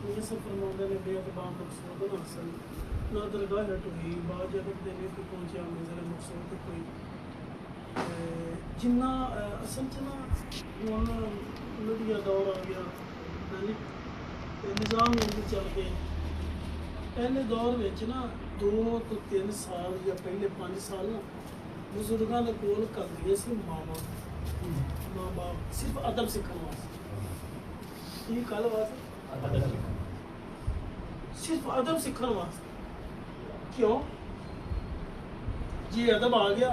ये सब फरमाते ने बेअतबाम मकसूद ना असल ना दरगाह हुई बाद जब देने को पहुंचे मंजिल मकसूद कोई जिन्ना असल च ना हुन मीडिया दौर आ गया निज़ाम हिंदी चल गए पहले दौर में ना 2 तो 3 साल या पहले 5 साल ना बुजुर्गों के कोल कर दिए सी माँ बाप सिर्फ अदब सीखने वास्ते ये कल वास्ते सिर्फ अदब सीखने वास्ते क्यों जी अदब आ गया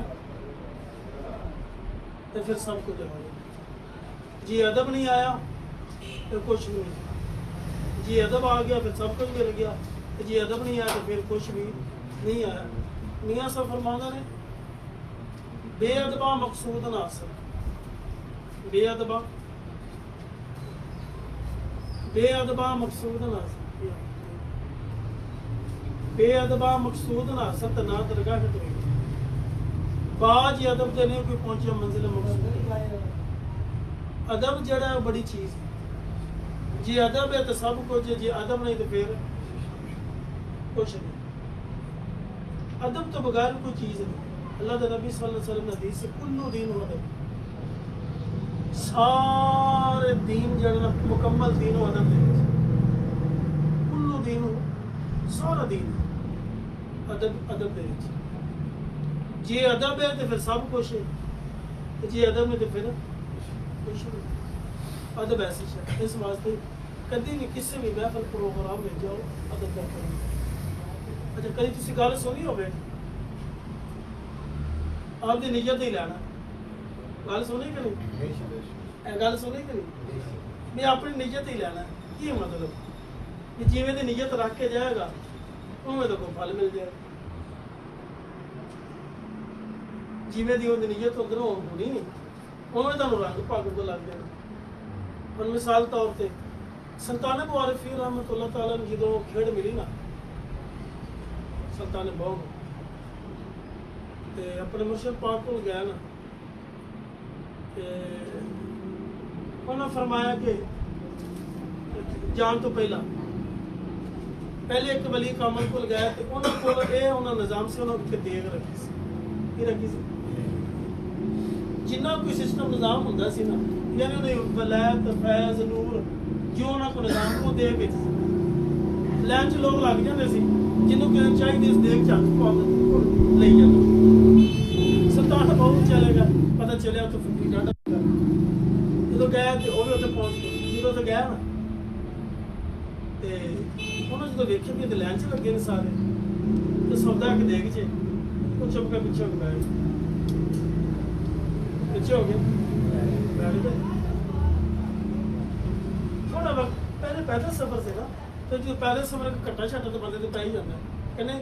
तो फिर सब कुछ आ गया जी अदब नहीं आया तो कुछ नहीं जी अदब आ गया फिर सब कुछ मिल गया जी अदब नहीं आया तो फिर कुछ भी नहीं आया मियाँ साहब फरमाना ने बेअदबा मकसूद ना हासिल बेअदबा मकसूद ना हासिल बेअदबा मकसूद ना हासिल तो ना दरगाह हुई बाज अदब के नहीं कोई पहुंचे मंजिल मकसूद अदब जड़ा है बड़ी चीज़ है जी अदब है तो सब कुछ जी अदब नहीं तो फिर कुछ नहीं अदब तो बगैर कोई चीज़ नहीं अल्लाह के नबी सल्लल्लाहु अलैहि वसल्लम ने हदीस से कुल्लु दीन अदब सारे दीन जड़ा मुकम्मल दीन अदब दे कुल्लु दीन सारा दीन अदब दे जे अदब है तो फिर सब कुछ है जे अदब में तो फिर कुछ नहीं अदब ऐसी है इस वास्ते कभी भी किसी भी महफिल प्रोग्राम में जाओ अदब का करो अच्छा कभी तुसी गल सुनी होवे आपकी नीयत ही लेना गल सुनी कि नहीं गल सुनी कि नहीं मैं अपनी नीयत ही लेना की मतलब कि जिवें दी नीयत रख के जाएगा उवें तो कोई फल मिल जाएगा जिवें दी उहदी नीयत उधरों होनी नहीं उवें तुहानूं रंग पग को लग जाएगा पर मिसाल तौर पर सुल्तान मुआरिफी रहमतुल्लाह तआला नूं जदों खेड़ मिली ना सुल्तान बहुत ते अपने मुर्शिद पाक को गया ना उन्होंने फरमाया कि जान तो पहले एक वली कामल को गया तो उन्होंने निज़ाम से उन्होंने देग रखी सी जिन्ना कोई सिस्टम निज़ाम होंदा सी ना यानी उन्हें वलायत फैज़ नूर जो उन्होंने को निज़ाम को दे के लैन च लोग लग जाते सी जिन्हों कहना चाहिए इस देख चक ले जाता सुल्तान बहुत चलेगा पता चलिया तो फकीर डाटा जो गया तो वह भी उत्थे पहुँच गए जो तो गया ना तो उन्होंने जो वेखे भी लैन च लगे ने सारे तो सौदा के देख चे वो चुप के पिछे हो गए पिछे हो गए बैठ गए थोड़ा वक्त पहले पैदल सफर से ना तो जो पहले सफर का कट्टा छट्टा तो बंदे तो पै ही जाता है कहने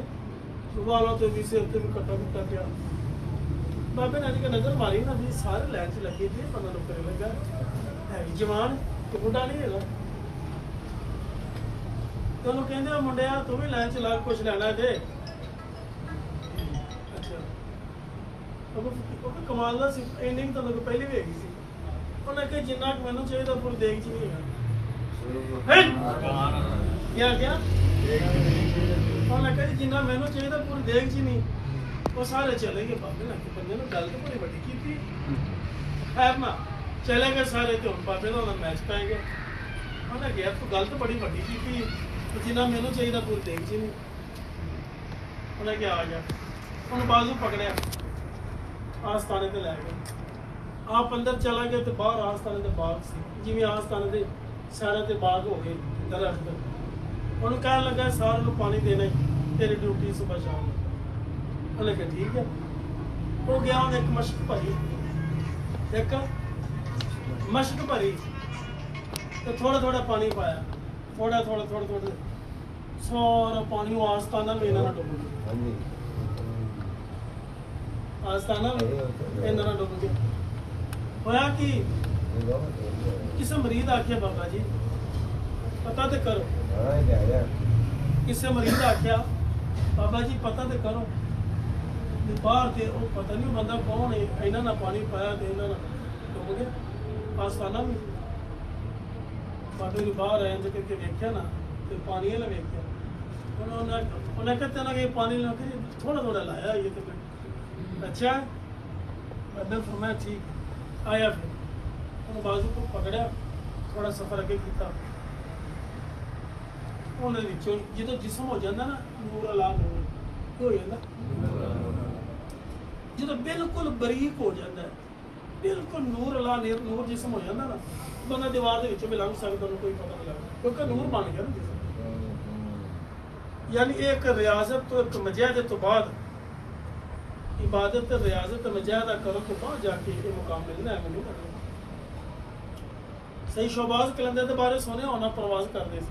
वालों तो भी सिर ते भी कट्टा कुट्टा पिया बाबे ने अज नजर मारी ना भी सारे लैन च लगे थे पता लोग करे लगा है जवान तो बुढ़ा नहीं है तो उन्होंने कहते मुंडिया तू भी लैन च लग कुछ लेना जे अच्छा कमाल का इन्नी तो पहले भी हैगी सी उन्हें कहा जिन्ना मैनू चाहिए पूरी देख च नहीं है क्या क्या उन्हें कहा जिन्ना मैनू चाहिए पूरी देख च नहीं वो सारे चले गए बाबे ना बंदे ने गल तो बड़ी बड़ी की थी खैर ना चले गए सारे तो बाबे का उन्हें मैच पै गया उन्हें गया तो गल तो बड़ी बड़ी की थी जिन्ना मैनू चाहिए पूरी देख च नहीं उन्हें क्या आ गया उन्हें बाजू पकड़िया आस्थाने ते लै गए आप अंदर चला गया तो बाहर आस्थाने के बाग से जिमें आस्थाने के सारे ते बाग हो गए दरख्त उन्होंने कह लगा सारे पानी देना तेरी ड्यूटी सुबह शाम उन्हें कहा ठीक है वो गया उन्हें एक मशक भरी तो थोड़ा थोड़ा पानी पाया थोड़ा सारा पानी वो आस्थाना में इन्होंने डुब गया आस्थाना में इन्होंने डुब गया होया कि किसी मरीज आख्या बाबा जी पता तो करो किसी मरीज आख्या बाबा जी पता तो करो बाहर थे वो पता नहीं बंदा कौन है इन्होंने पानी पाया तो इन्होंने डुब गया आस्थाना में बाबे जी बाहर आए करके देखा ना ਤੇ ਪਾਣੀ ਵਾਲਾ ਵੇਖਿਆ ਉਹਨੇ ਕਿਹਾ ਤੈਨੂੰ ਇਹ ਪਾਣੀ ਲਾ ਕੇ ਥੋੜਾ ਥੋੜਾ ਲਾਇਆ ਇਹ ਤੇ ਮੈਂ ਅੱਛਾ ਮੈਂ ਫਰਮਾਇਆ ਠੀਕ ਆਇਆ ਫਿਰ ਉਹਨੂੰ ਬਾਜ਼ੂ ਤੋਂ ਪਕੜਿਆ ਥੋੜਾ ਸਫ਼ਰ ਅੱਗੇ ਕੀਤਾ ਉਹਨੇ ਵਿੱਚੋਂ ਜਦੋਂ ਜਿਸਮ ਹੋ ਜਾਂਦਾ ਨਾ ਨੂਰ ਅਲਾ ਨੂਰ ਹੋ ਜਾਂਦਾ ਜਦੋਂ ਬਿਲਕੁਲ ਬਰੀਕ ਹੋ ਜਾਂਦਾ ਹੈ ਬਿਲਕੁਲ ਨੂਰ ਅਲਾ ਨੂਰ ਜਿਸਮ ਹੋ ਜਾਂਦਾ ਨਾ ਬੰਦਾ ਦੀਵਾਰ ਦੇ ਵਿੱਚੋਂ ਵੀ ਲੰਘ ਸਕਦਾ ਉਹਨੂੰ ਕੋਈ ਪਤਾ ਨਹੀਂ ਲੱਗਦਾ ਕਿਉਂਕਿ ਨੂਰ ਬਣ ਗਿਆ ਨਾ ਜਿਸਮ यानी एक रियाजत तो एक मजाहदत तो बाद इबादत रियाजत मजाहदा करो तो वहाँ जाके ये मुकाम मिलना है मैंने सही शोबाज कलंदर के बारे सोने होना प्रवास करते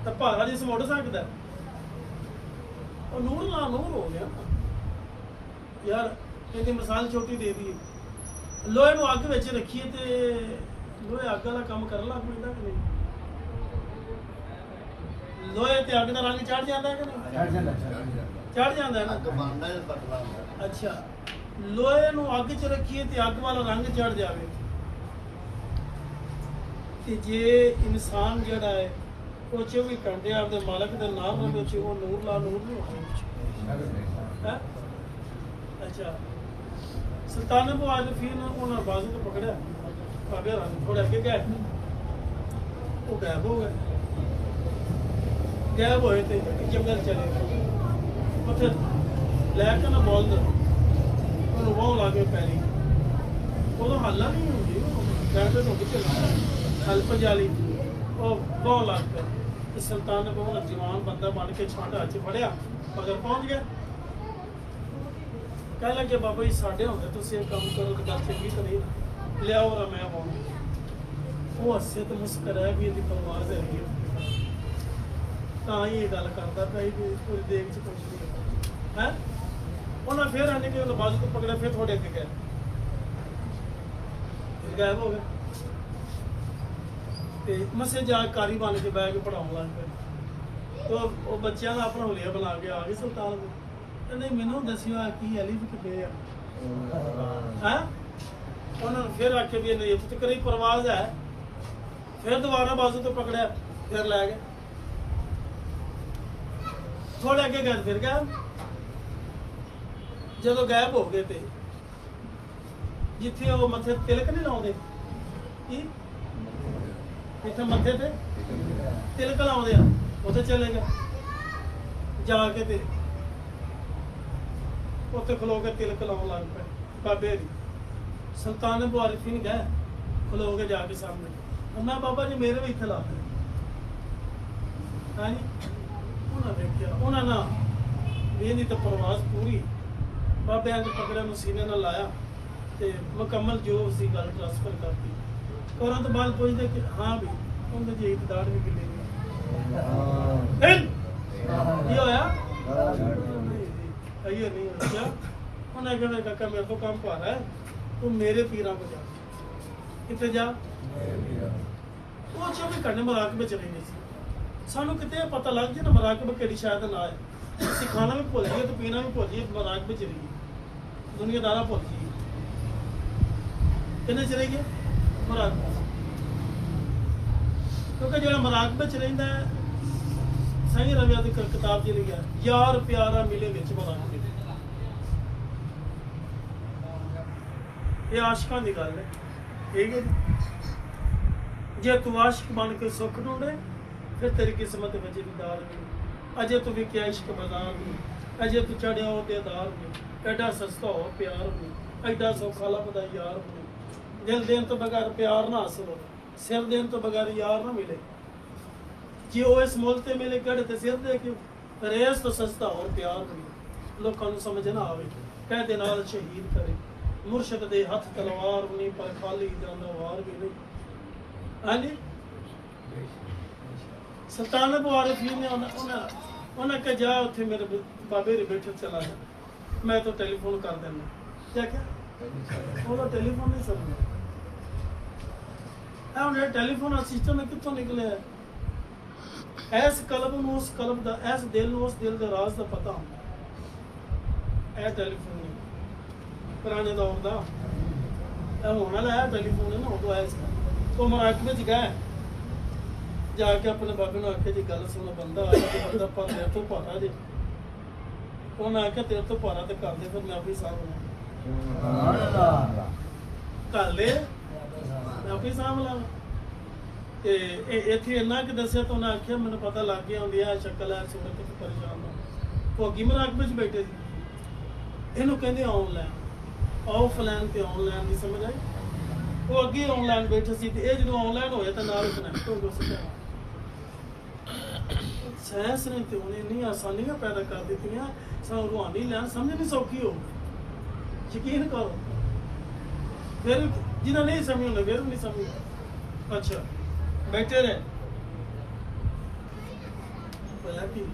तो भारा जिस मुड़ सकता और नूर ना नूर हो गया यार इहदी मिसाल छोटी दे दी लोहे नूं अग विच रखीए ते लोहे अग वाला काम कर लग पैंदा कि नहीं लोहे ते अग दा रंग चढ़ जाता है कि नहीं चढ़ जाता है ना अच्छा लोहे नूं अग च रखीए ते अग वाला रंग चढ़ जावे ते जे इंसान जिहड़ा है वो 24 घंटे आपदे मालक दे नाम रहे च वो नूर ला नूर नहीं होता अच्छा सुल्तान अबू आरिफीन ने उन्होंने बाजू को पकड़ा बाबे रंग थोड़े अगे गए वो गायब हो गए गायब होए थे जंगल चले गए उत्थे लैके ना बोल दो वो लागे पैरी उदों हल्ला नहीं होंगी बैठे तो चला हल पजाली और बहुत लग गया सुल्तान ने बहुत जवान बंदा बन के छांट हाथ च फड़िया मगर पहुंच गया कह लगे बाबा जी साढ़े होंगे तुम एक काम करो तो गल चंगी तो नहीं लियाओ और मैं आऊँगी वो हसे तो मुस्कराया भी यदि परवाज है ਤਾਂ ਹੀ ਇਹ ਗੱਲ ਕਰਦਾ ਭਾਈ ਵੀ ਕੋਈ ਦੇਖ ਚ ਕੁਝ ਨਹੀਂ ਹੈ ਉਹਨਾਂ ਫੇਰ ਆਨੇ ਕਿ ਉਹ ਬਾਜ਼ੂ ਤੋਂ ਪਕੜਿਆ ਫਿਰ ਥੋੜੇ ਅੱਗੇ ਗਏ ਗਾਇਬ ਹੋ ਗਏ ਤੇ ਮਸੇ ਜਾ ਕਾਰੀ ਬਣ ਕੇ ਬੈਗ ਪੜਾਉਣ ਲੱਗ ਪਏ ਤੋ ਉਹ ਬੱਚਿਆਂ ਦਾ ਆਪਣਾ ਹੁਲੀਆ ਬਣਾ ਕੇ ਆ ਗਏ ਸੁਲਤਾਨ ਨੂੰ ਕਹਿੰਦੇ ਮੈਨੂੰ ਦੱਸਿਓ ਆ ਕੀ ਅਲੀ ਵੀ ਕਿੱਥੇ ਆ ਹੈ ਉਹਨਾਂ ਨੇ ਫਿਰ ਆਖੇ ਵੀ ਇਹ ਤੇ ਕਰੀ ਪਰਵਾਜ਼ ਹੈ ਫਿਰ ਦੁਬਾਰਾ ਬਾਜ਼ੂ ਤੋਂ ਪਕੜਿਆ ਫਿਰ ਲੈ ਗਏ थोड़े अगे गए फिर गया जो गायब हो गए थे जिथे वो मथे तिलक नहीं लाते इतने मथे ते तिलक लाते उसे चले गए जाके ते उत्थे खलो के तिलक लाने लग पे बाबे सुल्तान अबू आरिफीन गए खलो के जाके सामने मैं बाबा जी मेरे भी इतने ला दे हाँ जी उन्होंने ਇਹਦੀ ਤਾਂ ਪ੍ਰਵਾਸ ਪੂਰੀ ਬਾਬਿਆਂ ਦੇ ਪਕੜਿਆ ਨੂੰ ਸੀਨੇ ਨਾਲ ਲਾਇਆ ਤੇ ਮੁਕੰਮਲ ਜੋ ਸੀ ਗੱਲ ਟ੍ਰਾਂਸਫਰ ਕਰਤੀ ਕਰਨ ਤੋਂ ਬਾਅਦ ਪੁੱਛਦੇ ਕਿ ਹਾਂ ਵੀ ਉਹਦੇ ਜੇ ਇਤਦਾਰ ਵੀ ਕਿੰਨੇ ਨੇ ਕੀ ਹੋਇਆ ਆਈਏ ਨਹੀਂ ਹੋਇਆ ਉਹਨੇ ਕਿਹਾ ਕਾਕਾ ਮੇਰੇ ਤੋਂ ਕੰਮ ਪਾ ਰਿਹਾ ਤੂੰ ਮੇਰੇ ਪੀਰਾਂ ਕੋ ਜਾ ਕਿੱਥੇ ਜਾ ਉਹ 24 ਘੰਟੇ ਮਰਾਕਬ ਵਿੱਚ ਰਹਿੰਦੇ ਸੀ ਸਾਨੂੰ ਕਿਤੇ ਪਤਾ ਲੱਗ ਜੇ ਨਾ ਮਰਾਕਬ ਕਿਹੜੀ ਸ਼ਾਇਦ ਨਾ ਹੈ ਸਿਖਾਣਾ ਵੀ ਭੁੱਲ ਗਏ ਤੇ ਪੀਣਾ ਵੀ ਭੁੱਲ ਗਏ ਮਰਾਕਬ ਵਿੱਚ ਰਹੀ ਦੁਨੀਆਦਾਰਾ ਭੁੱਲ ਗਈ ਕਿੰਨੇ ਚਲੇ ਗਏ ਮਰਾਕਬ ਕਿਉਂਕਿ ਜਿਹੜਾ ਮਰਾਕਬ ਵਿੱਚ ਰਹਿੰਦਾ ਹੈ ਸਹੀ ਰਵਿਆ ਦੀ ਕਿਤਾਬ ਜੀ ਲਿਖਿਆ ਯਾਰ ਪਿਆਰਾ ਮਿਲੇ ਵਿੱਚ ਮਰਾਕਬ ਇਹ ਆਸ਼ਕਾਂ ਦੀ ਗੱਲ ਹੈ ਠੀਕ ਹੈ ਜੇ ਤੂੰ ਆਸ਼ਕ ਬਣ ਕੇ ਸੁੱਖ ਢੂੰਡੇ फिर तेरी किस्मत बचे दीदार में अजे तू भी क्या इश्क बाजार में अजे तू चढ़िया हो देदार में एडा सस्ता हो प्यार में एडा सौखा लभदा यार में दिल देन तो बगैर प्यार ना हासिल हो सिर देन तो बगैर यार ना मिले जे वो इस मुल्क ते मिले गढ़ ते सिर दे के रेस तो सस्ता और प्यार में लोगों को समझ ना आवे कह दे नाल शहीद करे मुर्शद दे हथ तलवार नहीं पर खाली जाना वार भी नहीं हाँ जी सुल्तान अबू आरिफीन ने उन्हें कहा जा उत्थे मेरे बाबे रे बैठे चला जा मैं तो टेलीफोन कर देना क्या क्या वो टेलीफोन नहीं सुनना उन्हें टेलीफोन सिस्टम में कितों निकले ऐस कलब नूं उस कलब दा ऐस दिल नूं उस दिल दे राज दा पता होंदा ऐ टेलीफोन नहीं पुराने दौर दा ऐ होने वाला है टेलीफोन है ना उदों ऐस तो मराकबे च गए ਜਾ ਕੇ ਆਪਣੇ ਬਾਬੇ ਨੂੰ ਆਖਿਆ ਜੀ ਗੱਲ ਸੁਣ ਬੰਦਾ ਆਇਆ ਤੇ ਬੰਦਾ ਪਰ ਮੇਰੇ ਤੋਂ ਭਾਰਾ ਜੇ ਉਹਨੇ ਆਖਿਆ ਤੇਰੇ ਤੋਂ ਭਾਰਾ ਤੇ ਕਰਦੇ ਫਿਰ ਮੈਂ ਆਪਣੀ ਸਾਂਭ ਲਾਂ ਕਰ ਲੈ ਮੈਂ ਆਪਣੀ ਸਾਂਭ ਲਾਂ ਤੇ ਇਹ ਇੱਥੇ ਇੰਨਾ ਕਿ ਦੱਸਿਆ ਤਾਂ ਉਹਨੇ ਆਖਿਆ ਮੈਨੂੰ ਪਤਾ ਲੱਗ ਗਿਆ ਹੁੰਦੀ ਆ ਸ਼ਕਲ ਹੈ ਸੂਰਤ ਤੇ ਪਰੇਸ਼ਾਨ ਨਾ ਉਹ ਅੱਗੀ ਮਰਾਕ ਵਿੱਚ ਬੈਠੇ ਸੀ ਇਹਨੂੰ ਕਹਿੰਦੇ ਆਨਲਾਈਨ ਆਫਲਾਈਨ ਤੇ ਆਨਲਾਈਨ ਦੀ ਸਮਝ ਆਈ ਉਹ ਅੱਗੇ ਆਨਲਾਈਨ ਬੈਠੇ ਸੀ ਤੇ ਇਹ ਜਦੋਂ ਆਨਲਾਈਨ ਹੋਇਆ ਤਾਂ ਨਾਲ ਕਨੈਕਟ ਹੋ ਗਿਆ ਸਿੱਧਾ ਸਾਇੰਸ ਨੇ ਤੇ ਉਹਨੇ ਇੰਨੀ ਆਸਾਨੀਆਂ ਪੈਦਾ ਕਰ ਦਿੱਤੀਆਂ ਸਾਨੂੰ ਰੂਹਾਨੀ ਲੈਣ ਸਮਝ ਨਹੀਂ ਸੌਖੀ ਹੋ ਯਕੀਨ ਕਰੋ ਫਿਰ ਜਿਹਨਾਂ ਨਹੀਂ ਸਮਝ ਹੁੰਦਾ ਫਿਰ ਨਹੀਂ ਸਮਝ ਅੱਛਾ ਬੈਠੇ ਰਹੇ ਹੋਇਆ ਕੀ